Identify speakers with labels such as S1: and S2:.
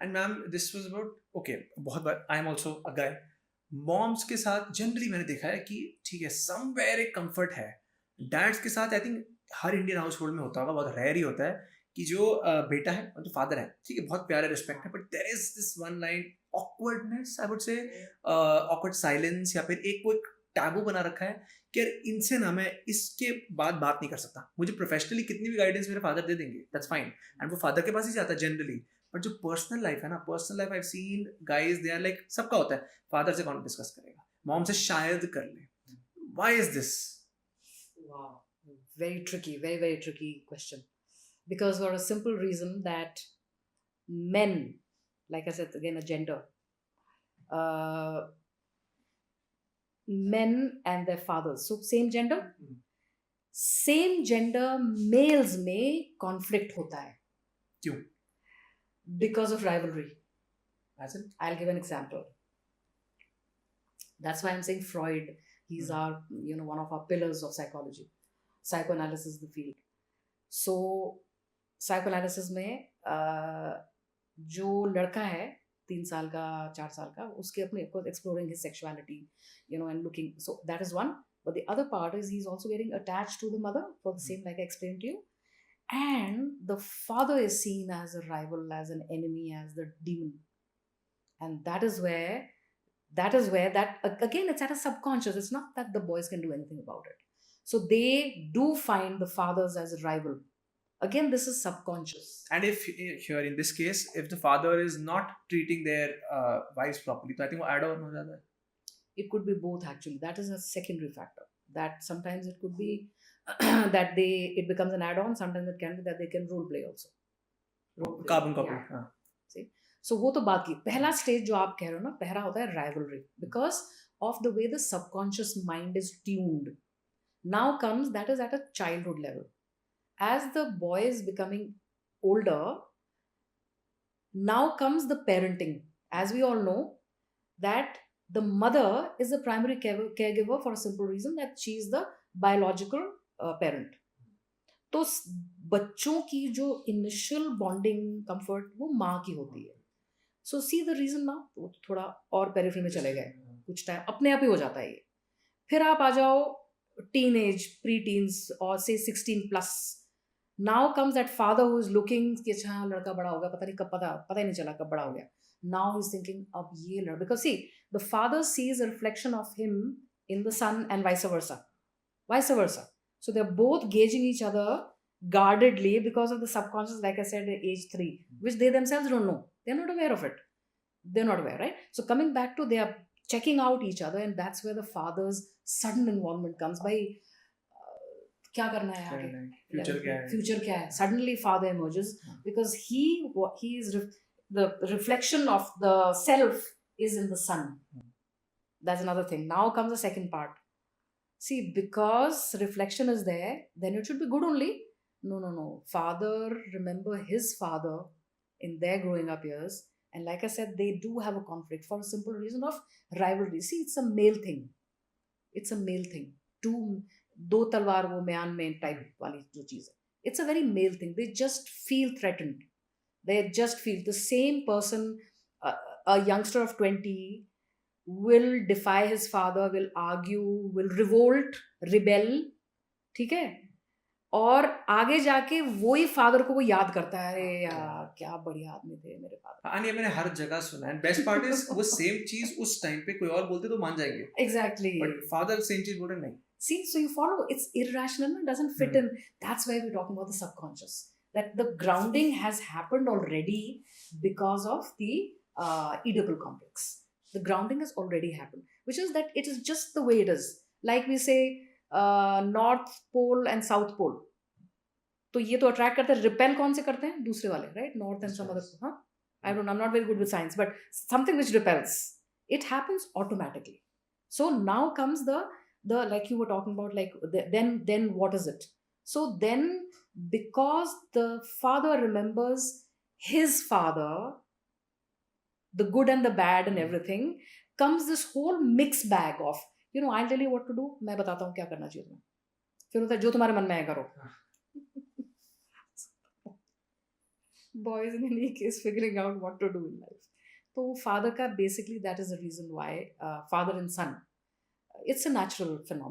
S1: And ma'am this was about okay, बहुत बार I am also a guy, moms के साथ जनरली मैंने देखा है कि ठीक है समवेयर एक कंफर्ट है। डैड्स के साथ I think her Indian house hold में होता होगा, बहुत रेयर ही होता है कि जो बेटा है और जो फादर है, ठीक है बहुत प्यारा रिस्पेक्ट है, but there is this one line awkwardness, I would say awkward silence, या फिर एक कोई टैबू बना रखा है कि यार इनसे ना मैं इसके बाद बात नहीं कर सकता। मुझे प्रोफेशनली कितनी भी गाइडेंस मेरे फादर दे देंगे, दैट्स फाइन, एंड वो फादर के पास ही जाता है जनरली। बट जो पर्सनल लाइफ है ना, personal life I have seen guys they are like, सबका होता है, फादर से कौन डिस्कस करेगा, मॉम से शायद कर ले, why is this?
S2: Wow, very tricky, very, very tricky question. Because for a simple reason that men, like I said again, a gender, uh, men and their fathers, so same gender males में conflict होता है.
S1: क्यों?
S2: Because of rivalry.
S1: As in?
S2: I'll give an example. That's why I'm saying Freud, he's our, one of our pillars of psychology. Psychoanalysis is the field. So psychoanalysis में जो लड़का है 3 साल का 4 साल का, उसके अपने exploring his sexuality, and looking, so that is one. But the other part is he's also getting attached to the mother for the same, like I explained to you. And the father is seen as a rival, as an enemy, as the demon. And that is where that again, it's at a subconscious. It's not that the boys can do anything about it. So they do find the fathers as a rival. Again, this is subconscious.
S1: And if here in this case, if the father is not treating their wives properly, तो I think वो add on हो जाता है.
S2: It could be both actually. That is a secondary factor. That sometimes it could be that it becomes an add-on. Sometimes it can be that they can role play also.
S1: Carbon copy.
S2: Yeah. हाँ. See? So वो तो बात की. पहला stage जो आप कह रहे हो ना, पहला होता है rivalry, because of the way the subconscious mind is tuned. Now comes, that is at a childhood level. As the boy is becoming older, now comes the parenting. As we all know, that the mother is the primary caregiver for a simple reason that she is the biological parent. तो बच्चों की जो initial bonding comfort वो माँ की होती है. सो see the reason ना, थोड़ा और पेरिफेरी में चले गए, कुछ टाइम अपने आप ही हो जाता है ये. फिर आप आ जाओ टीनेज, प्री टीन्स और से 16 plus. Now comes that father who is looking कि अच्छा लड़का बड़ा हो गया, पता नहीं कब, पता ही नहीं चला कब बड़ा हो गया. Now he's thinking अब ये लड़का, because see, the father sees a reflection of him in the son and vice versa. So they're both gauging each other guardedly because of the subconscious, like I said, age 3, which they themselves don't know. They're not aware of it. They're not aware, right? So coming back to, they are checking out each other, and that's where the father's sudden involvement comes by. क्या करना है आगे, future क्या है, suddenly father emerges because he is the reflection of the self is in the son. That's another thing. Now comes the second part. See, because reflection is there, then it should be good only. No. Father, remember his father in their growing up years. And like I said, they do have a conflict for a simple reason of rivalry. See, it's a male thing. दो तलवार वो म्यान में type वाली जो चीज है. It's a very male thing. They just feel threatened. They just feel the same person, a youngster of 20 will defy his father, will argue, will revolt, rebel, ठीक है, और आगे जाके वही फादर को वो याद करता है, अरे यार क्या बढ़िया आदमी थे मेरे फादर.
S1: हाँ, ये मैंने हर जगह सुना है. बेस्ट पार्ट इज वो सेम चीज उस टाइम पे कोई और बोलते तो मान जाएंगे.
S2: Exactly.
S1: बट फादर सेम चीज बोले नहीं.
S2: See, so you follow, it's irrational, it doesn't fit in. That's why we're talking about the subconscious. That the grounding has happened already because of the Oedipal complex. The grounding has already happened, which is that it is just the way it is. Like we say, North Pole and South Pole. तो ये तो attract करते हैं, repel कौन से करते हैं, दूसरे वाले, right? North and some other, huh? I'm not very good with science, but something which repels, it happens automatically. So now comes the like you were talking about, like then what is it? So then, because the father remembers his father, the good and the bad and everything, comes this whole mixed bag of, I'll tell you what to do, मैं बताता हूँ क्या करना चाहिए तुम्हें, फिर होता है जो तुम्हारे मन में है करो. boys in any case figuring out what to do in life. So father ka basically that is the reason why father and son, it's a natural phenomenon.